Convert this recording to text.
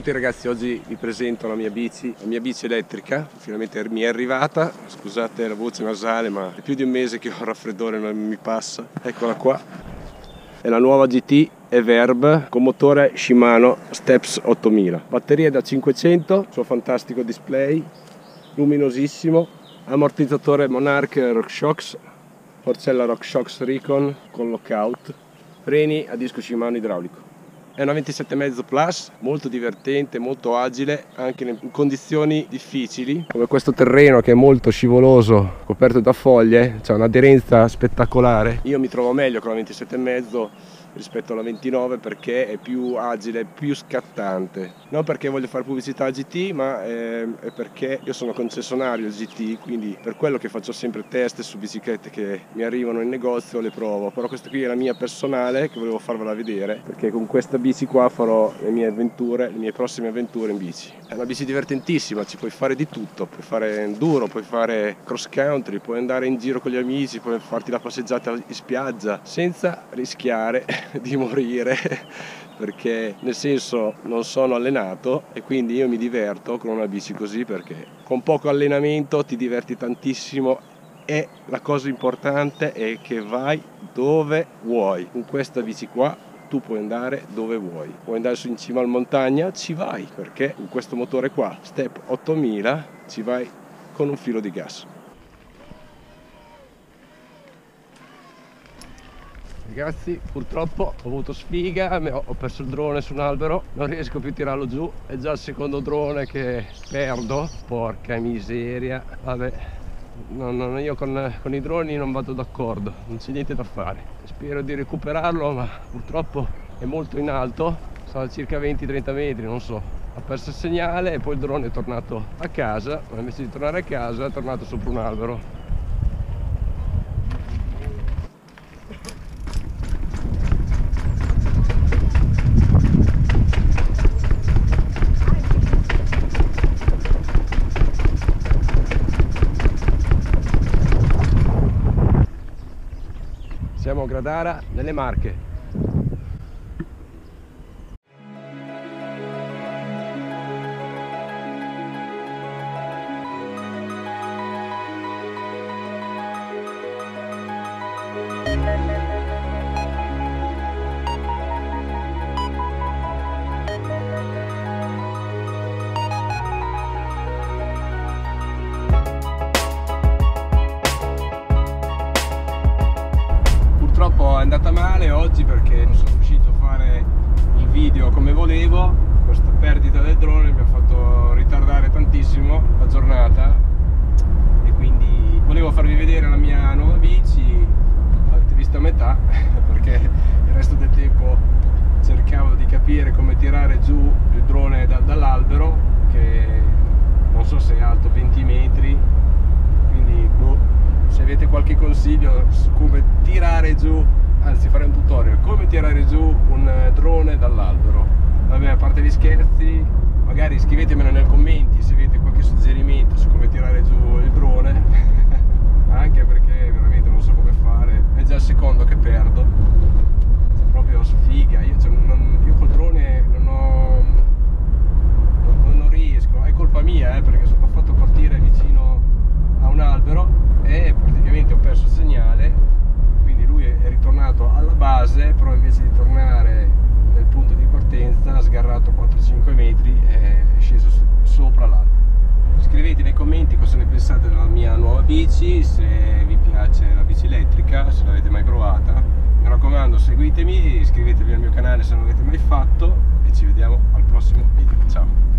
tutti ragazzi, oggi vi presento la mia bici elettrica, finalmente mi è arrivata, scusate la voce nasale ma è più di un mese che ho il raffreddore, non mi passa, eccola qua, è la nuova GT Everb con motore Shimano Steps 8000, batteria da 500, suo fantastico display, luminosissimo, ammortizzatore Monarch RockShox, forcella RockShox Recon con lockout, freni a disco Shimano idraulico. È una 27,5 Plus, molto divertente, molto agile, anche in condizioni difficili, come questo terreno che è molto scivoloso, coperto da foglie, c'è un'aderenza spettacolare. Io mi trovo meglio con la 27,5 rispetto alla 29 perché è più agile, più scattante. Non perché voglio fare pubblicità al GT, ma è perché io sono concessionario al GT, quindi per quello che faccio sempre test su biciclette che mi arrivano in negozio, le provo. Però questa qui è la mia personale che volevo farvela vedere, perché con questa bici qua farò le mie avventure, le mie prossime avventure in bici. È una bici divertentissima, ci puoi fare di tutto, puoi fare enduro, puoi fare cross country, puoi andare in giro con gli amici, puoi farti la passeggiata in spiaggia senza rischiare di morire, perché nel senso non sono allenato e quindi io mi diverto con una bici così, perché con poco allenamento ti diverti tantissimo e la cosa importante è che vai dove vuoi. Con questa bici qua tu puoi andare dove vuoi, puoi andare su in cima alla montagna, ci vai, perché con questo motore qua Step 8000 ci vai con un filo di gas. Ragazzi, purtroppo ho avuto sfiga, ho perso il drone su un albero, non riesco più a tirarlo giù, è già il secondo drone che perdo, porca miseria, vabbè, io con i droni non vado d'accordo, non c'è niente da fare, spero di recuperarlo ma purtroppo è molto in alto, sta a circa 20-30 metri, non so, ha perso il segnale e poi il drone è tornato a casa, ma invece di tornare a casa è tornato sopra un albero. Siamo a Gradara, nelle Marche. Purtroppo è andata male oggi perché non sono riuscito a fare il video come volevo, questa perdita del drone mi ha fatto ritardare tantissimo la giornata e quindi volevo farvi vedere la mia nuova bici, l'avete vista a metà perché il resto del tempo cercavo di capire come tirare giù il drone dall'albero, che non so se è alto 20 metri, quindi boh. Se avete qualche consiglio su come tirare giù, anzi fare un tutorial, come tirare giù un drone dall'albero. Vabbè, a parte gli scherzi, magari scrivetemelo nei commenti se avete qualche suggerimento su come tirare giù il drone, anche perché veramente non so come fare, è già il secondo che perdo, c'è proprio sfiga, io col drone non riesco, è colpa mia perché sono fatto partire vicino a un albero e praticamente ho perso il segnale, quindi lui è ritornato alla base, però invece di tornare nel punto di partenza ha sgarrato 4-5 metri e è sceso sopra l'albero. Scrivete nei commenti cosa ne pensate della mia nuova bici, se vi piace la bici elettrica, se l'avete mai provata. Mi raccomando, seguitemi, iscrivetevi al mio canale se non l'avete mai fatto e ci vediamo al prossimo video. Ciao!